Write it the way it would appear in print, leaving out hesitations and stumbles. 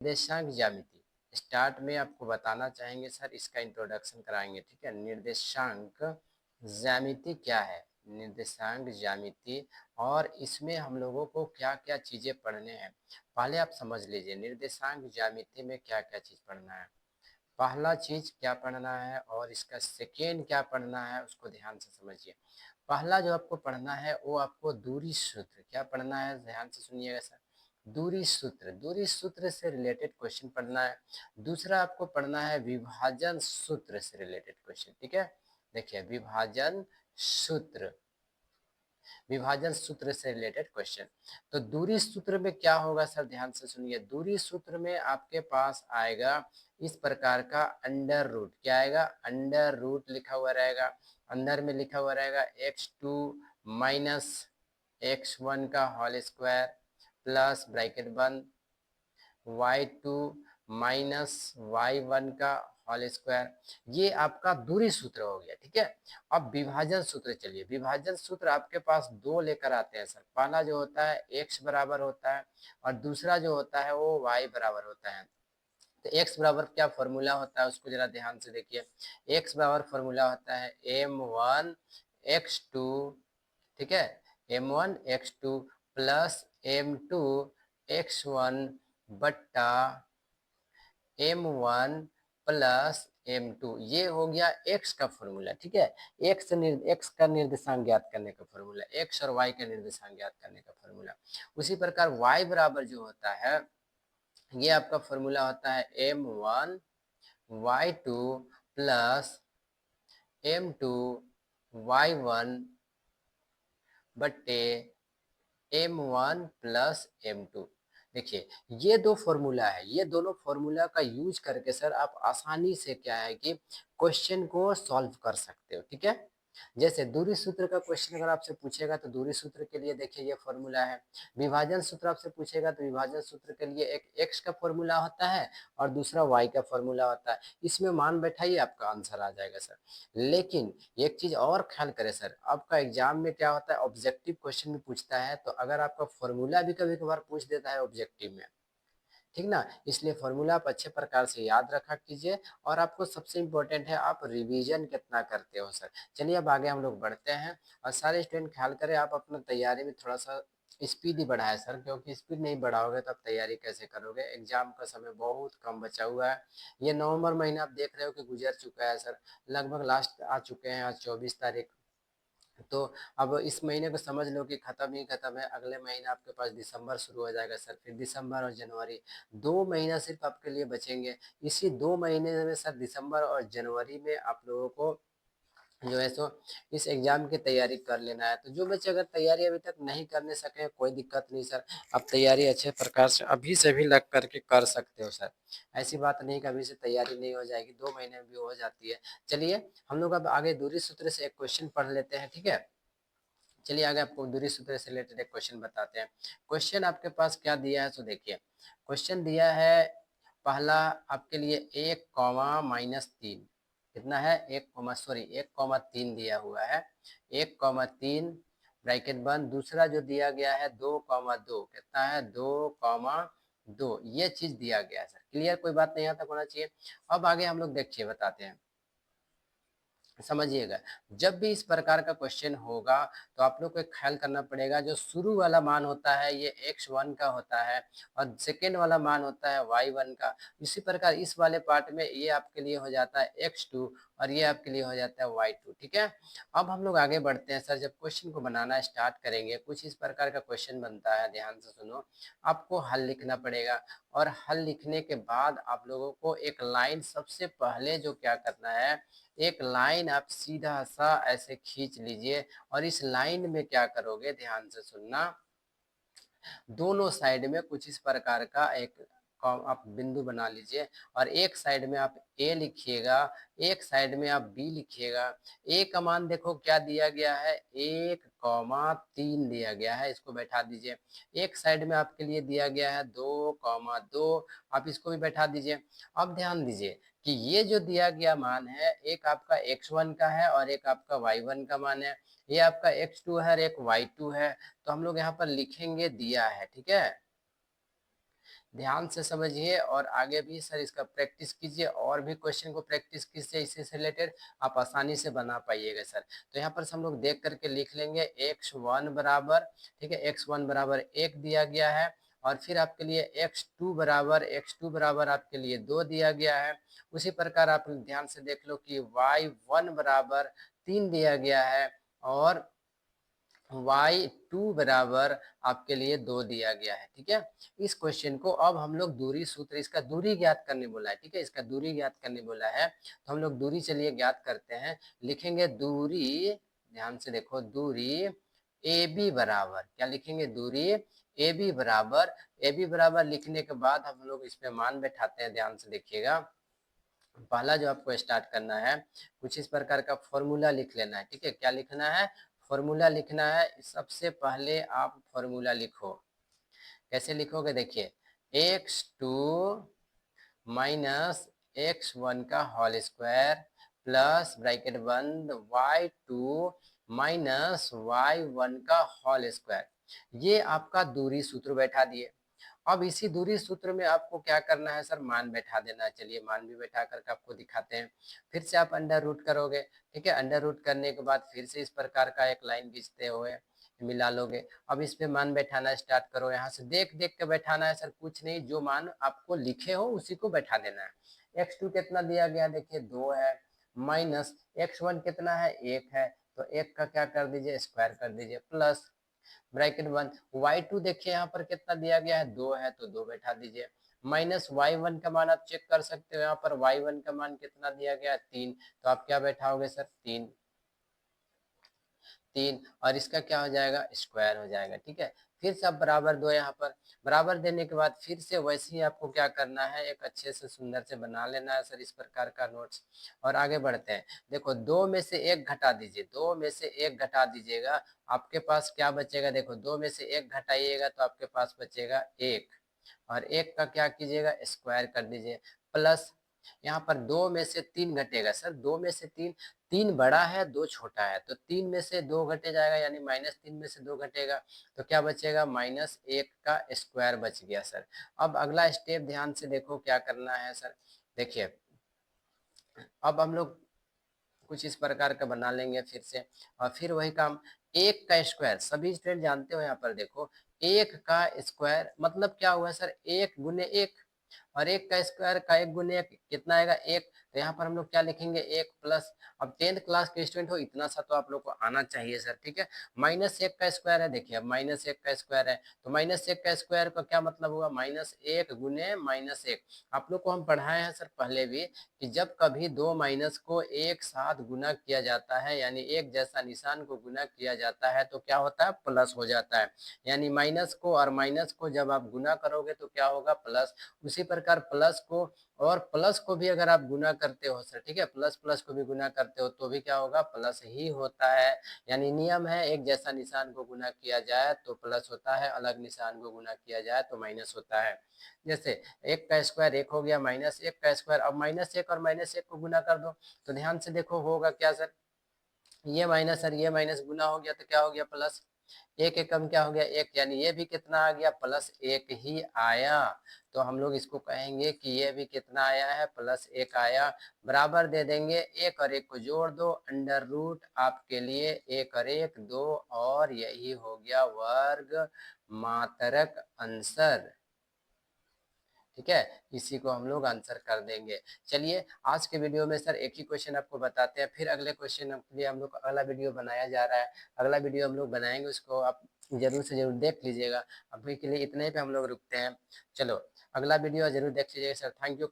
निर्देशांक ज्यामिति स्टार्ट में आपको बताना चाहेंगे सर, इसका इंट्रोडक्शन कराएंगे। ठीक है, निर्देशांक ज्यामिति क्या है, निर्देशांक ज्यामिति, और इसमें हम लोगों को क्या क्या चीजें पढ़ने हैं पहले आप समझ लीजिए। निर्देशांक ज्यामिति में क्या क्या चीज पढ़ना है, पहला चीज क्या पढ़ना है और इसका सेकेंड क्या पढ़ना है, उसको ध्यान से समझिए। पहला जो आपको पढ़ना है वो आपको दूरी सूत्र क्या पढ़ना है, ध्यान से सुनिएगा सर। दूरी सूत्र, दूरी सूत्र से रिलेटेड क्वेश्चन पढ़ना है। दूसरा आपको पढ़ना है विभाजन सूत्र से रिलेटेड क्वेश्चन। ठीक है, देखिए विभाजन सूत्र, विभाजन सूत्र से रिलेटेड क्वेश्चन। तो दूरी सूत्र में क्या होगा सर, ध्यान से सुनिए। दूरी सूत्र में आपके पास आएगा इस प्रकार का अंडर रूट, क्या आएगा, अंडर रूट लिखा हुआ रहेगा। अंदर में लिखा हुआ रहेगा x2 माइनस x1 का होल स्क्वायर प्लस ब्रैकेट बंद y2 माइनस y1 का होल स्क्वायर। ये आपका दूरी सूत्र हो गया। ठीक है, अब विभाजन सूत्र, चलिए विभाजन सूत्र आपके पास दो लेकर आते हैं सर। पहला जो होता है x बराबर होता है और दूसरा जो होता है वो y बराबर होता है। तो x बराबर क्या फॉर्मूला होता है उसको जरा ध्यान से देखिए। x बराबर फॉर्मूला होता है m1 x2, ठीक है, m1 x2 plus m2 x1 बट्टा m1 प्लस m2, ये हो गया x का फॉर्मूला। ठीक है, x का निर्देशांक ज्ञात करने का फॉर्मूला, x और y का निर्देशांक ज्ञात करने का फॉर्मूला। उसी प्रकार y बराबर जो होता है ये आपका फॉर्मूला होता है m1 y2 plus m2 y1 बट्टे m1 प्लस m2। देखिए ये दो फॉर्मूला है, ये दोनों फॉर्मूला का यूज करके सर आप आसानी से क्या है कि क्वेश्चन को सॉल्व कर सकते हो। ठीक है, जैसे दूरी सूत्र का क्वेश्चन अगर आपसे पूछेगा तो दूरी सूत्र के लिए देखिए ये फॉर्मूला है। विभाजन सूत्र आपसे पूछेगा तो विभाजन सूत्र के लिए एक x का फॉर्मूला होता है और दूसरा y का फॉर्मूला होता है। इसमें मान बैठाइए, आपका आंसर आ जाएगा सर। लेकिन एक चीज और ख्याल करें सर, आपका एग्जाम में क्या होता है ऑब्जेक्टिव क्वेश्चन भी पूछता है, तो अगर आपका फॉर्मूला भी कभी कभार पूछ देता है ऑब्जेक्टिव में, ठीक ना, इसलिए फॉर्मूला आप अच्छे प्रकार से याद रखा कीजिए। और आपको सबसे इम्पोर्टेंट है आप रिवीजन कितना करते हो सर। चलिए अब आगे हम लोग बढ़ते हैं, और सारे स्टूडेंट ख्याल करें आप अपना तैयारी में थोड़ा सा स्पीड ही बढ़ाए सर, क्योंकि स्पीड नहीं बढ़ाओगे तो आप तैयारी कैसे करोगे, एग्जाम का समय बहुत कम बचा हुआ है। ये नवंबर महीना आप देख रहे हो कि गुजर चुका है सर, लगभग लास्ट आ चुके हैं, आज 24 तारीख। तो अब इस महीने को समझ लो कि खत्म ही खत्म है, अगले महीने आपके पास दिसंबर शुरू हो जाएगा सर, फिर दिसंबर और जनवरी, 2 महीना सिर्फ आपके लिए बचेंगे। इसी 2 महीने में सर दिसंबर और जनवरी में आप लोगों को जो है सो इस एग्जाम की तैयारी कर लेना है। तो जो बच्चे अगर तैयारी अभी तक नहीं करने सके कोई दिक्कत नहीं सर, आप तैयारी अच्छे प्रकार से अभी से भी लग करके कर सकते हो सर। ऐसी बात नहीं कि अभी से तैयारी नहीं हो जाएगी, 2 महीने में भी हो जाती है। चलिए हम लोग अब आगे दूरी सूत्र से एक क्वेश्चन पढ़ लेते हैं। ठीक है, चलिए आगे आपको दूरी सूत्र से रिलेटेड एक क्वेश्चन बताते हैं। क्वेश्चन आपके पास क्या दिया है तो देखिए, क्वेश्चन दिया है पहला आपके लिए 1 कॉमा -3, कितना है 1 कॉमा 3 दिया हुआ है, 1 कॉमा 3 ब्रैकेट बंद। दूसरा जो दिया गया है 2 कॉमा 2, कितना है 2 कॉमा 2, ये चीज दिया गया है सर। क्लियर, कोई बात नहीं आता होना चाहिए। अब आगे हम लोग देखिए बताते हैं, समझिएगा। जब भी इस प्रकार का क्वेश्चन होगा तो आप लोग को एक ख्याल करना पड़ेगा, जो शुरू वाला मान होता है ये x1 का होता है और सेकेंड वाला मान होता है y1 का। इसी प्रकार इस वाले पार्ट में ये आपके लिए हो जाता है x2 और ये आपके लिए हो जाता है y2। ठीक है, अब हम लोग आगे बढ़ते हैं सर। जब क्वेश्चन को बनाना स्टार्ट करेंगे कुछ इस प्रकार का क्वेश्चन बनता है, ध्यान से सुनो। आपको हल लिखना पड़ेगा और हल लिखने के बाद आप लोगों को एक लाइन, सबसे पहले जो क्या करना है, एक लाइन आप सीधा सा ऐसे खींच लीजिए और इस लाइन में क्या करोगे, ध्यान से सुनना, दोनों साइड में कुछ इस प्रकार का एक आप बिंदु बना लीजिए और एक साइड में आप ए लिखिएगा, एक साइड में आप बी लिखिएगा। ए का मान देखो क्या दिया गया है, 1 कॉमा 3 दिया गया है, इसको बैठा दीजिए। एक साइड में आपके लिए दिया गया है 2 कॉमा 2, आप इसको भी बैठा दीजिए। अब ध्यान दीजिए कि ये जो दिया गया मान है, एक आपका x1 का है और एक आपका y1 का मान है, ये आपका x2 है और एक y2 है। तो हम लोग यहाँ पर लिखेंगे दिया है, ठीक है, ध्यान से समझिए और आगे भी सर इसका प्रैक्टिस कीजिए और भी क्वेश्चन को प्रैक्टिस कीजिए, इससे से रिलेटेड आप आसानी से बना पाइएगा सर। तो यहाँ पर हम लोग देख करके लिख लेंगे x1 बराबर, ठीक है, x1 बराबर 1 दिया गया है, और फिर आपके लिए x2 बराबर आपके लिए 2 दिया गया है। उसी प्रकार आप ध्यान से देख लो कि y1 बराबर 3 दिया गया है, और y2 बराबर आपके लिए 2 दिया गया है, ठीक है। इस क्वेश्चन को अब हम लोग दूरी सूत्र, इसका दूरी ज्ञात करने बोला है, ठीक है, इसका दूरी ज्ञात करने बोला है, तो हम लोग दूरी चलिए ज्ञात करते हैं। लिखेंगे दूरी, ध्यान से देखो, दूरी ए बी बराबर, क्या लिखेंगे, दूरी ए बी बराबर, ए बी बराबर लिखने के बाद हम लोग इसमें मान बैठाते हैं। ध्यान से देखिएगा, पहला जो आपको स्टार्ट करना है, कुछ इस प्रकार का फॉर्मूला लिख लेना है, ठीक है। क्या लिखना है, फॉर्मूला लिखना है। सबसे पहले आप फॉर्मूला लिखो, कैसे लिखोगे, देखिए, x2 माइनस x1 का होल स्क्वायर प्लस ब्रैकेट बंद y2 माइनस y1 का होल स्क्वायर, ये आपका दूरी सूत्र बैठा दिए। अब इसी दूरी सूत्र में आपको क्या करना है सर, मान बैठा देना है। चलिए मान भी बैठा करके आपको दिखाते हैं। फिर से आप अंडर रूट करोगे, ठीक है, अंडर रूट करने के बाद फिर से इस प्रकार का एक लाइन खींचते हुए मिला लोगे। अब इस पे मान बैठाना स्टार्ट करो, यहाँ से देख देख के बैठाना है सर, कुछ नहीं, जो मान आपको लिखे हो उसी को बैठा देना है। x2 कितना दिया गया, देखिए 2 है, माइनस x1 कितना है, 1 है, तो 1 का क्या कर दीजिए, स्क्वायर कर दीजिए, प्लस ब्रैकेट बंद y2 देखिए यहाँ पर कितना दिया गया है, 2 है, तो 2 बैठा दीजिए, माइनस y1 का मान आप चेक कर सकते हो, यहाँ पर y1 का मान कितना दिया गया है, 3, तो आप क्या बैठाओगे सर, 3, 3, और इसका क्या हो जाएगा, स्क्वायर हो जाएगा, ठीक है। फिर से आप बराबर दो, यहाँ पर बराबर देने के बाद फिर से वैसे ही आपको क्या करना है, एक अच्छे से सुंदर से बना लेना है सर इस प्रकार का नोट्स, और आगे बढ़ते हैं। देखो 2 में से 1 घटा दीजिए, 2 में से 1 घटा दीजिएगा, आपके पास क्या बचेगा, देखो 2 में से 1 घटाइएगा तो आपके पास बचेगा 1, और 1 का क्या कीजिएगा, स्क्वायर कर दीजिए, प्लस यहाँ पर 2 में से 3 घटेगा सर, 2 में से 3, 3 बड़ा है 2 छोटा है, तो 3 में से 2 घटे जाएगा, यानी -3 में से 2 घटेगा, तो क्या बचेगा, -1 का स्क्वायर बच गया सर। अब अगला स्टेप ध्यान से देखो क्या करना है सर, देखिए अब हम लोग कुछ इस प्रकार का बना लेंगे फिर से, और फिर वही काम, 1 का स्क्वायर, सभी स्टूडेंट जानते हो, यहाँ पर देखो 1 का स्क्वायर मतलब क्या हुआ सर, 1 गुने 1, और 1 का स्क्वायर का 1 गुने 1 कितना आएगा, 1, तो यहाँ पर हम लोग क्या लिखेंगे, 1 प्लस, अब 10th क्लास के स्टूडेंट हो, इतना सा तो आप लोग को आना चाहिए सर, ठीक है। -1 का स्क्वायर है, देखिए अब -1 का स्क्वायर है, तो -1 का स्क्वायर का क्या मतलब हुआ, -1 गुने -1। आप लोग को हम पढ़ाए हैं सर पहले भी कि जब कभी दो माइनस को एक साथ गुना किया जाता है, यानी एक जैसा निशान को गुना किया जाता है, तो क्या होता है, प्लस हो जाता है। यानी माइनस को और माइनस को जब आप गुना करोगे तो क्या होगा, प्लस। उसी प्रकार प्लस को और प्लस को भी अगर आप गुना करते हो सर, ठीक है, प्लस प्लस को भी गुना करते हो तो भी क्या होगा, प्लस ही होता है। यानी नियम है, एक जैसा निशान को गुना किया जाए तो प्लस होता है, अलग निशान को गुना किया जाए तो माइनस होता है। जैसे 1 का स्क्वायर 1 हो गया, -1 का स्क्वायर, अब -1 और -1 को गुना कर दो, तो ध्यान से देखो होगा क्या सर, ये माइनस और ये माइनस गुना हो गया तो क्या हो गया, प्लस। एक एकम क्या हो गया, 1, यानी ये भी कितना आ गया, +1 ही आया। तो हम लोग इसको कहेंगे कि ये भी कितना आया है, +1 आया। बराबर दे देंगे, 1 और 1 को जोड़ दो, अंडर रूट आपके लिए 1 और 1 2, और यही हो गया वर्ग मात्रक आंसर, ठीक है। इसी को हम लोग आंसर कर देंगे। चलिए आज के वीडियो में सर एक ही क्वेश्चन आपको बताते हैं, फिर अगले क्वेश्चन के लिए हम लोग अगला वीडियो बनाया जा रहा है। अगला वीडियो हम लोग बनाएंगे, उसको आप जरूर से जरूर देख लीजिएगा। अभी के लिए इतने पे हम लोग रुकते हैं। चलो अगला वीडियो जरूर देख लीजिएगा सर। Thank you.